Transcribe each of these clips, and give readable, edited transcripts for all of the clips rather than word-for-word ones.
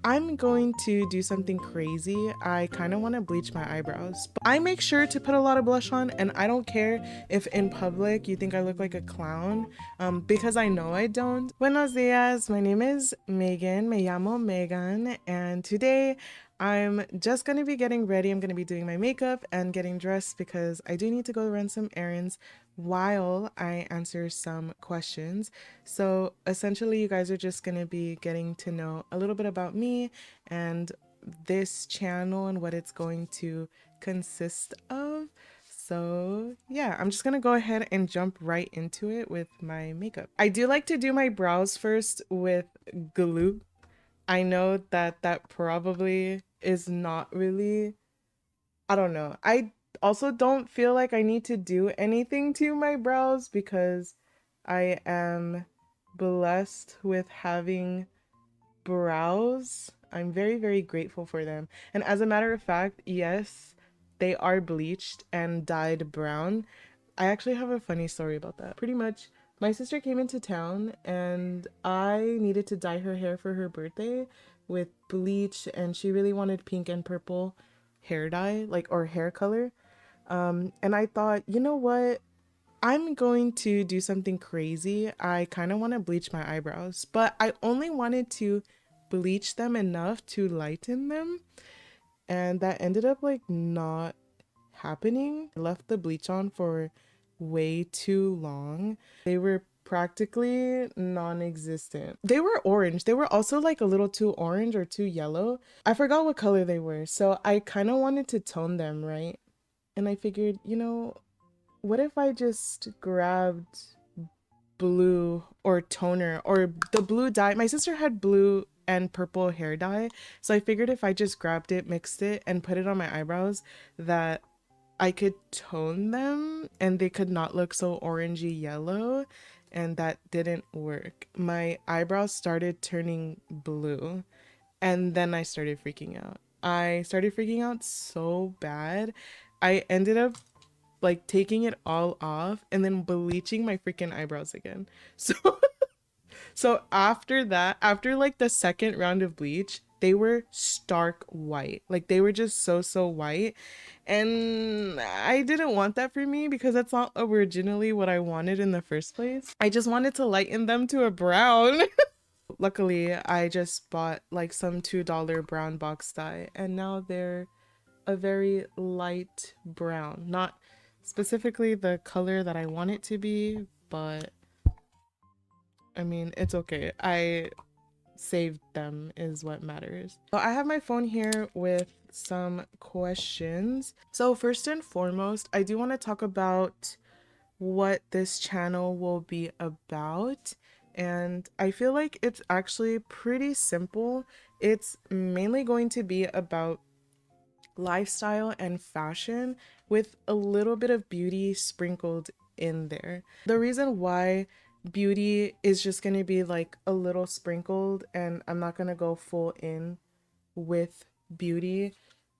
I'm going to do something crazy. I kind of want to bleach my eyebrows. But I make sure to put a lot of blush on, and I don't care if in public you think I look like a clown, because I know I don't. Buenos dias, my name is Megan, me llamo Megan, and today I'm just going to be getting ready. I'm going to be doing my makeup and getting dressed because I do need to go run some errands while I answer some questions. So essentially, you guys are just going to be getting to know a little bit about me and this channel and what it's going to consist of. So yeah, I'm just gonna go ahead and jump right into it with my makeup. I do like to do my brows first with glue. I know that that probably is not really, I don't know. I also don't feel like I need to do anything to my brows because I am blessed with having brows. I'm very, very grateful for them. And as a matter of fact, yes, they are bleached and dyed brown. I actually have a funny story about that. Pretty much, my sister came into town and I needed to dye her hair for her birthday with bleach, and she really wanted pink and purple hair dye, like, or hair color. And I thought, you know what? I'm going to do something crazy. I kind of want to bleach my eyebrows, but I only wanted to bleach them enough to lighten them. And that ended up like not happening. I left the bleach on for way too long. They were practically non-existent. They were orange. They were also like a little too orange or too yellow. I forgot what color they were. So I kind of wanted to tone them, right? And I figured, what if I just grabbed blue or toner or the blue dye? My sister had blue and purple hair dye. So I figured if I just grabbed it, mixed it, and put it on my eyebrows, that I could tone them and they could not look so orangey yellow. And that didn't work. My eyebrows started turning blue. And then I started freaking out. I started freaking out so bad. I ended up like taking it all off and then bleaching my freaking eyebrows again. So so after that, after like the second round of bleach, they were stark white. Like they were just so white. And I didn't want that for me because that's not originally what I wanted in the first place. I just wanted to lighten them to a brown. Luckily, I just bought like some $2 brown box dye, and now they're a very light brown. Not specifically the color that I want it to be, but I mean, it's okay. I saved them is what matters. So I have my phone here with some questions. So first and foremost, I do want to talk about what this channel will be about. And I feel like it's actually pretty simple. It's mainly going to be about lifestyle and fashion with a little bit of beauty sprinkled in there. The reason why beauty is just going to be like a little sprinkled and I'm not going to go full in with beauty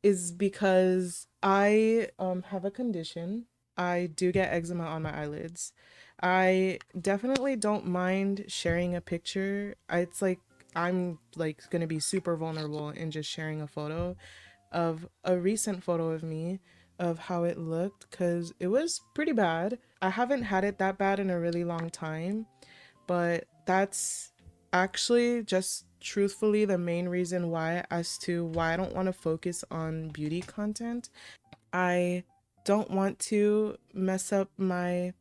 is because I have a condition. I do get eczema on my eyelids. I definitely don't mind sharing a picture. It's like I'm like going to be super vulnerable in just sharing a photo of a recent photo of me of how it looked because it was pretty bad. I haven't had it that bad in a really long time, but that's actually just truthfully the main reason why as to why I don't want to focus on beauty content. I don't want to mess up my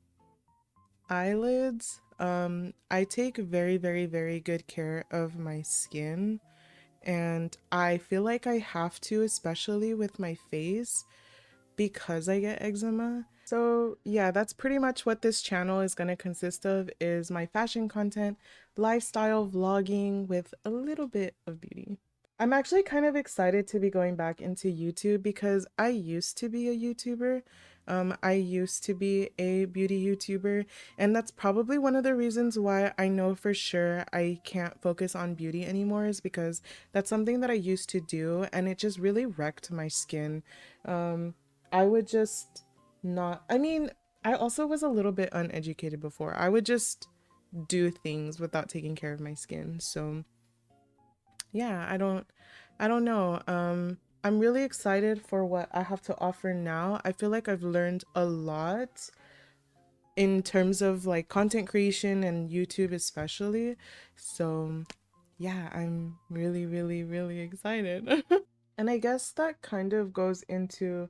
eyelids. I take very good care of my skin, and I feel like I have to, especially with my face, because I get eczema. So yeah, that's pretty much what this channel is going to consist of, is my fashion content, lifestyle vlogging with a little bit of beauty. I'm actually kind of excited to be going back into YouTube because I used to be a YouTuber. I used to be a beauty YouTuber, and that's probably one of the reasons why I know for sure I can't focus on beauty anymore, is because that's something that I used to do and it just really wrecked my skin. I would just not, I mean, I also was a little bit uneducated before. I would just do things without taking care of my skin. So yeah, I don't know. I'm really excited for what I have to offer now. I feel like I've learned a lot in terms of like content creation and YouTube especially. So, yeah, I'm really, really, really excited. And I guess that kind of goes into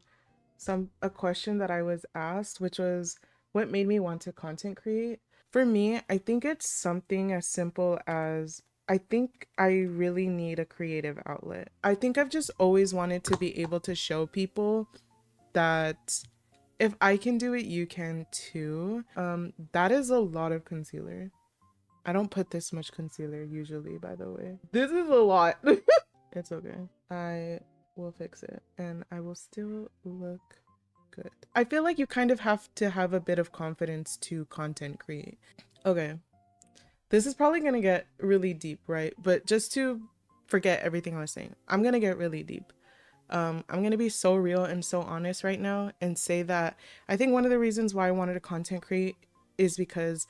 a question that I was asked, which was what made me want to content create. For me, I think it's something as simple as I think I really need a creative outlet. I think I've just always wanted to be able to show people that if I can do it, you can too. That is a lot of concealer. I don't put this much concealer usually, by the way. This is a lot. It's okay. I will fix it and I will still look good. I feel like you kind of have to have a bit of confidence to content create. Okay. This is probably going to get really deep, right? But just to forget everything I was saying, I'm going to get really deep. I'm going to be so real and so honest right now and say that I think one of the reasons why I wanted to content create is because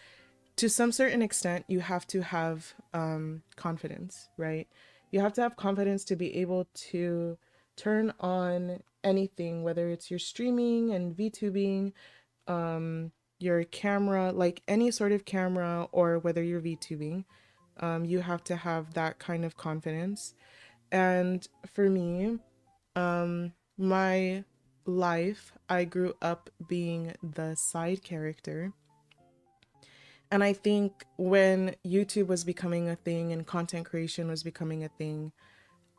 to some certain extent, you have to have confidence, right? You have to have confidence to be able to turn on anything, whether it's your streaming and VTubing, your camera, like any sort of camera, or whether you're VTubing. You have to have that kind of confidence. And for me, my life, I grew up being the side character. And I think when YouTube was becoming a thing and content creation was becoming a thing,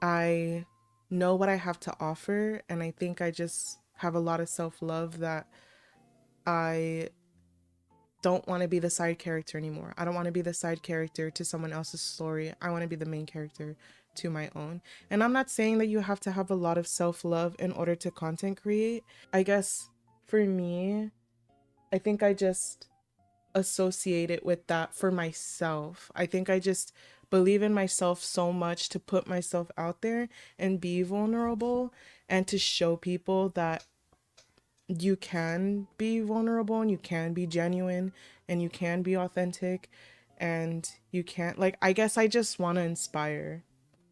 I know what I have to offer. And I think I just have a lot of self love that I don't want to be the side character anymore. I don't want to be the side character to someone else's story. I want to be the main character to my own. And I'm not saying that you have to have a lot of self love in order to content create. I guess for me, I think I just associate it with that for myself. I think I just believe in myself so much to put myself out there and be vulnerable and to show people that you can be vulnerable and you can be genuine and you can be authentic and you can't, like, I guess I just want to inspire.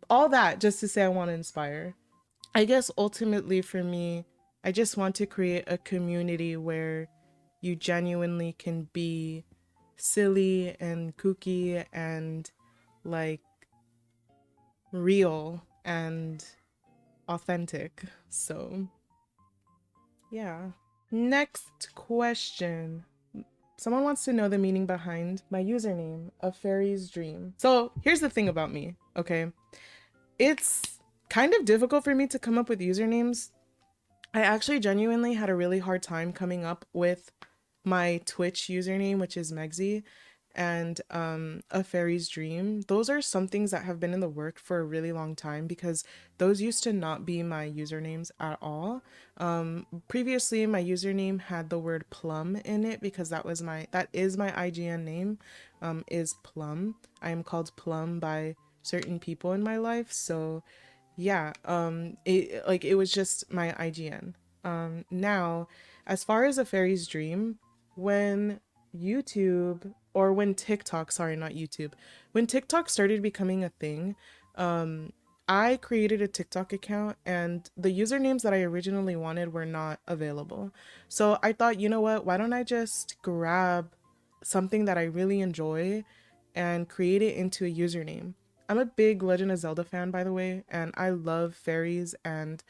All that just to say I want to inspire. I guess ultimately for me, I just want to create a community where you genuinely can be silly and kooky and like real and authentic. So, yeah. Next question. Someone wants to know the meaning behind my username, A Fairy's Dream. So, here's the thing about me, okay? It's kind of difficult for me to come up with usernames. I actually genuinely had a really hard time coming up with my Twitch username, which is Megzy, and A Fairy's Dream. Those are some things that have been in the work for a really long time because those used to not be my usernames at all. Previously, my username had the word plum in it because that is my IGN name, is Plum. I am called Plum by certain people in my life, so yeah, it was just my IGN. Now, as far as A Fairy's Dream, when YouTube or when TikTok, sorry, not YouTube, when TikTok started becoming a thing, I created a TikTok account and the usernames that I originally wanted were not available. So I thought, you know what, why don't I just grab something that I really enjoy and create it into a username? I'm a big Legend of Zelda fan, by the way, and I love fairies and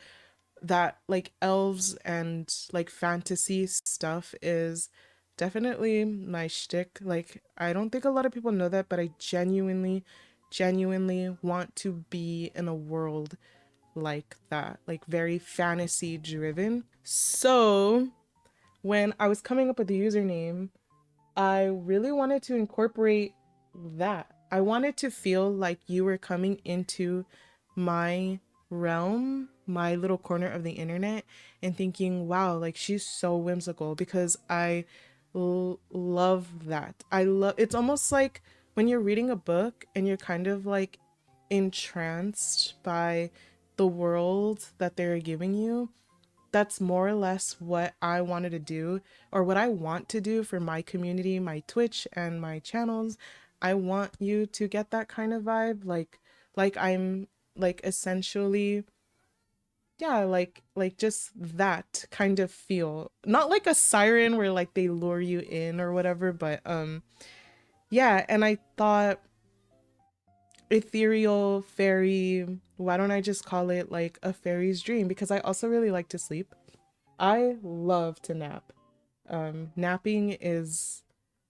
that like elves and like fantasy stuff is definitely my shtick. Like, I don't think a lot of people know that, but I genuinely want to be in a world like that, like very fantasy driven. So, when I was coming up with the username, I really wanted to incorporate that. I wanted to feel like you were coming into my realm, my little corner of the internet, and thinking, wow, like she's so whimsical because love that. It's almost like when you're reading a book and you're kind of like entranced by the world that they're giving you. That's more or less what I wanted to do, or what I want to do for my community, my Twitch and my channels. I want you to get that kind of vibe, like I'm like essentially, yeah, like just that kind of feel. Not like a siren where like they lure you in or whatever, but yeah, and I thought ethereal fairy, why don't I just call it like a fairy's dream, because I also really like to sleep. I love to nap. Napping is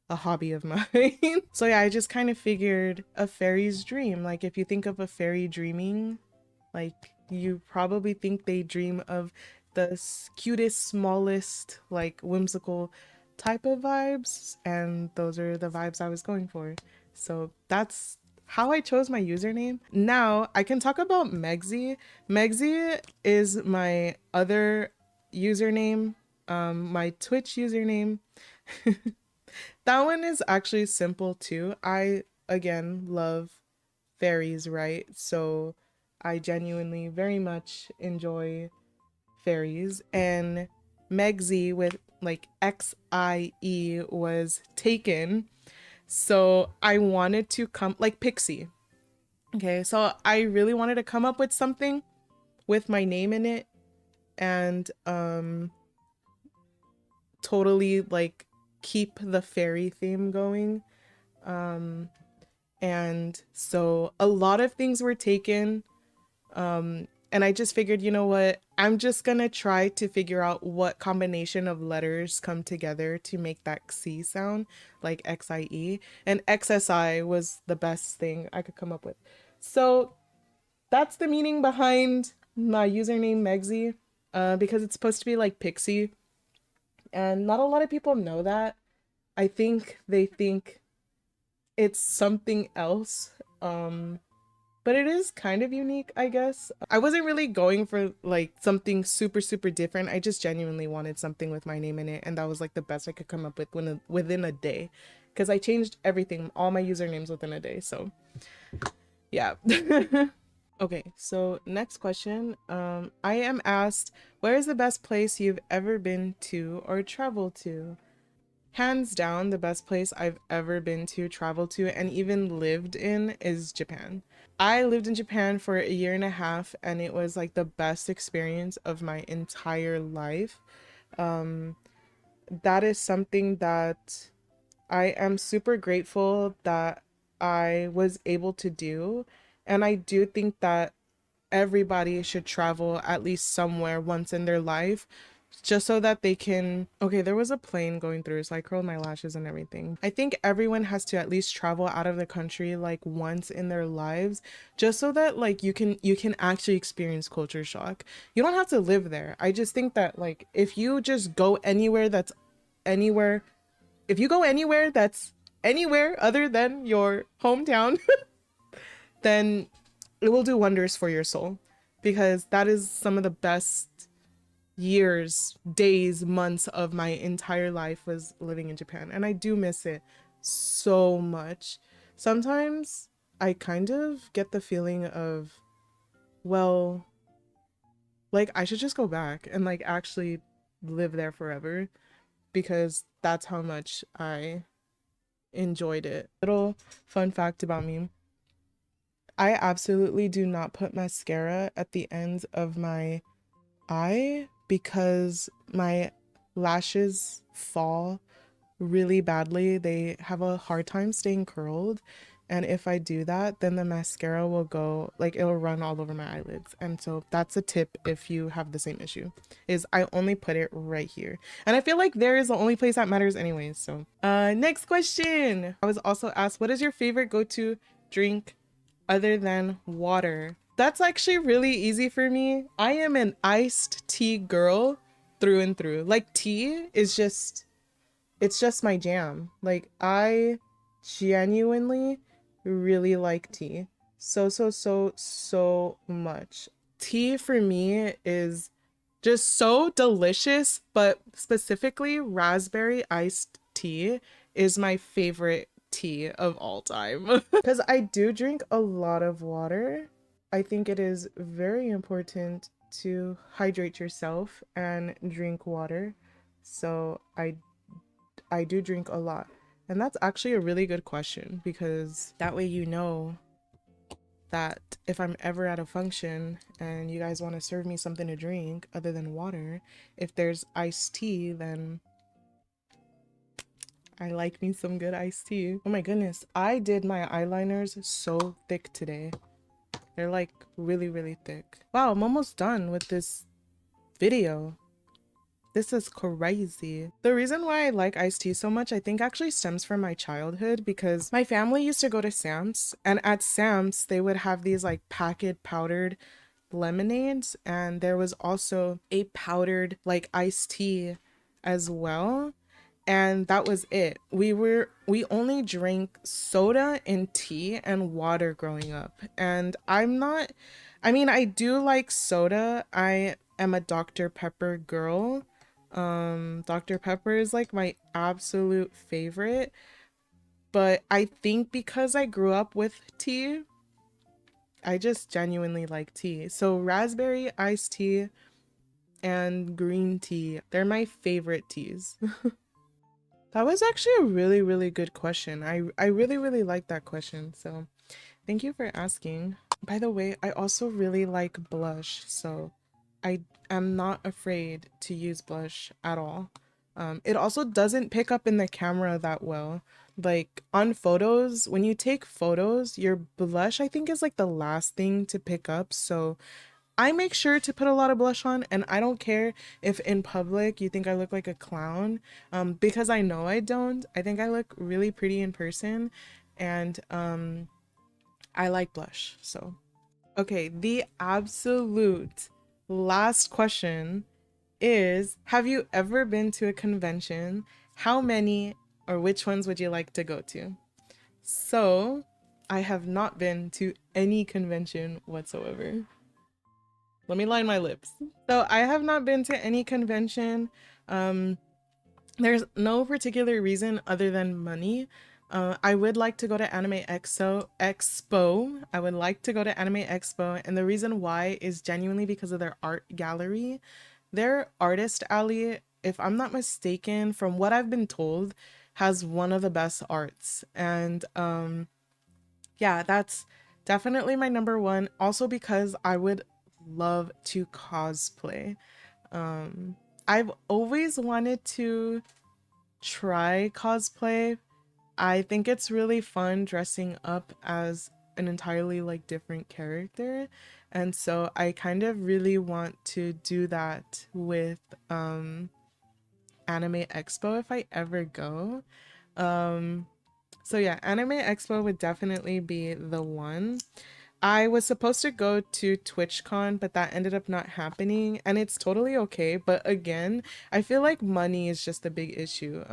a hobby of mine. So yeah, I just kind of figured a fairy's dream. Like if you think of a fairy dreaming, like you probably think they dream of the cutest, smallest, like whimsical type of vibes, and those are the vibes I was going for. So that's how I chose my username. Now I can talk about Megsy. Megsy is my other username, my Twitch username. That one is actually simple too. I again love fairies, right? So I genuinely very much enjoy fairies, and Megsy with like XIE was taken. So I wanted to come like Pixie. Okay, so I really wanted to come up with something with my name in it, and totally like keep the fairy theme going. Um and so a lot of things were taken, and I just figured, you know what, I'm just gonna try to figure out what combination of letters come together to make that C sound, like XIE, and XSI was the best thing I could come up with. So that's the meaning behind my username Megsy, because it's supposed to be like Pixie, and not a lot of people know that. I think they think it's something else. But it is kind of unique, I guess. I wasn't really going for like something super, super different. I just genuinely wanted something with my name in it, and that was like the best I could come up with within a day. Because I changed everything, all my usernames within a day. So yeah. Okay, so next question. I am asked, where is the best place you've ever been to or traveled to? Hands down, the best place I've ever been to, traveled to, and even lived in is Japan. I lived in Japan for a year and a half, and it was like the best experience of my entire life. Um, that is something that I am super grateful that I was able to do. And I do think that everybody should travel at least somewhere once in their life, just so that they can. Okay, there was a plane going through, so I curled my lashes and everything. I think everyone has to at least travel out of the country like once in their lives, just so that like you can actually experience culture shock. You don't have to live there. I just think that like if you just go anywhere that's anywhere if you go anywhere that's anywhere other than your hometown, then it will do wonders for your soul, because that is some of the best years, days, months of my entire life was living in Japan, and I do miss it so much. Sometimes I kind of get the feeling of, well, like I should just go back and like actually live there forever, because that's how much I enjoyed it. Little fun fact about me. I absolutely do not put mascara at the ends of my eye because my lashes fall really badly. They have a hard time staying curled. And if I do that, then the mascara will go, like it'll run all over my eyelids. And so that's a tip if you have the same issue, is I only put it right here. And I feel like there is the only place that matters anyways. So next question. I was also asked, what is your favorite go-to drink other than water? That's actually really easy for me. I am an iced tea girl through and through. Like tea is just, it's just my jam. Like I genuinely really like tea. So much. Tea for me is just so delicious, but specifically raspberry iced tea is my favorite tea of all time. Because I do drink a lot of water. I think it is very important to hydrate yourself and drink water. So I do drink a lot. And that's actually a really good question, because that way you know that if I'm ever at a function and you guys want to serve me something to drink other than water, if there's iced tea, then I like me some good iced tea. Oh my goodness, I did my eyeliners so thick today. They're like really, really thick. Wow, I'm almost done with this video. This is crazy. The reason why I like iced tea so much, I think actually stems from my childhood because my family used to go to Sam's, and at Sam's, they would have these like packet powdered lemonades, and there was also a powdered like iced tea as well. And that was it. We only drank soda and tea and water growing up. And I mean, I do like soda. I am a Dr. Pepper girl. Dr. Pepper is like my absolute favorite. But I think because I grew up with tea, I just genuinely like tea. So raspberry iced tea and green tea, they're my favorite teas. That was actually a really, really good question. I really, really like that question. So thank you for asking. By the way, I also really like blush. So I am not afraid to use blush at all. It also doesn't pick up in the camera that well. Like on photos, when you take photos, your blush I think is like the last thing to pick up. So I make sure to put a lot of blush on, and I don't care if in public you think I look like a clown, because I know I don't. I think I look really pretty in person, and I like blush. So, okay, the absolute last question is, have you ever been to a convention? How many or which ones would you like to go to? So, I have not been to any convention whatsoever. Let me line my lips. So I have not been to any convention. Um, there's no particular reason other than money. I would like to go to Expo. I would like to go to Anime Expo, and the reason why is genuinely because of their art gallery. Their artist alley, if I'm not mistaken, from what I've been told, has one of the best arts. And yeah, that's definitely my number one. Also because I would love to cosplay. Um, I've always wanted to try cosplay. I think it's really fun dressing up as an entirely like different character. And so I kind of really want to do that with Anime Expo if I ever go. Um, so yeah, Anime Expo would definitely be the one. I was supposed to go to TwitchCon, but that ended up not happening, and it's totally okay. But again, I feel like money is just a big issue.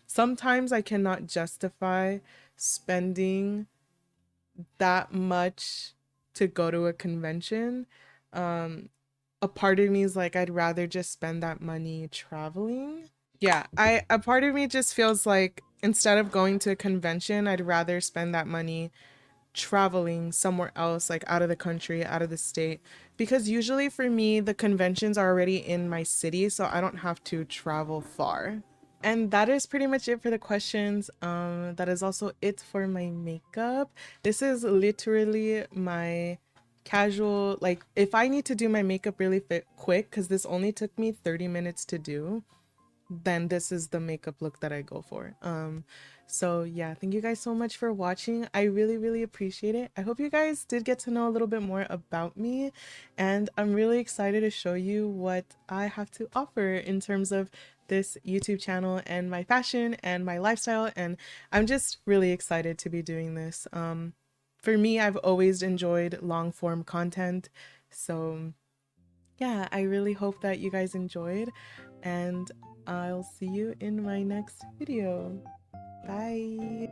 Sometimes I cannot justify spending that much to go to a convention. Um, a part of me is like, I'd rather just spend that money traveling. Yeah, a part of me just feels like instead of going to a convention, I'd rather spend that money traveling somewhere else, like out of the country, out of the state, because usually for me the conventions are already in my city, so I don't have to travel far. And that is pretty much it for the questions. That is also it for my makeup. This is literally my casual, like if I need to do my makeup really quick, because this only took me 30 minutes to do, then this is the makeup look that I go for. So yeah, thank you guys so much for watching. I really, really appreciate it. I hope you guys did get to know a little bit more about me, and I'm really excited to show you what I have to offer in terms of this YouTube channel and my fashion and my lifestyle, and I'm just really excited to be doing this. For me, I've always enjoyed long form content, so yeah, I really hope that you guys enjoyed, and I'll see you in my next video. Bye.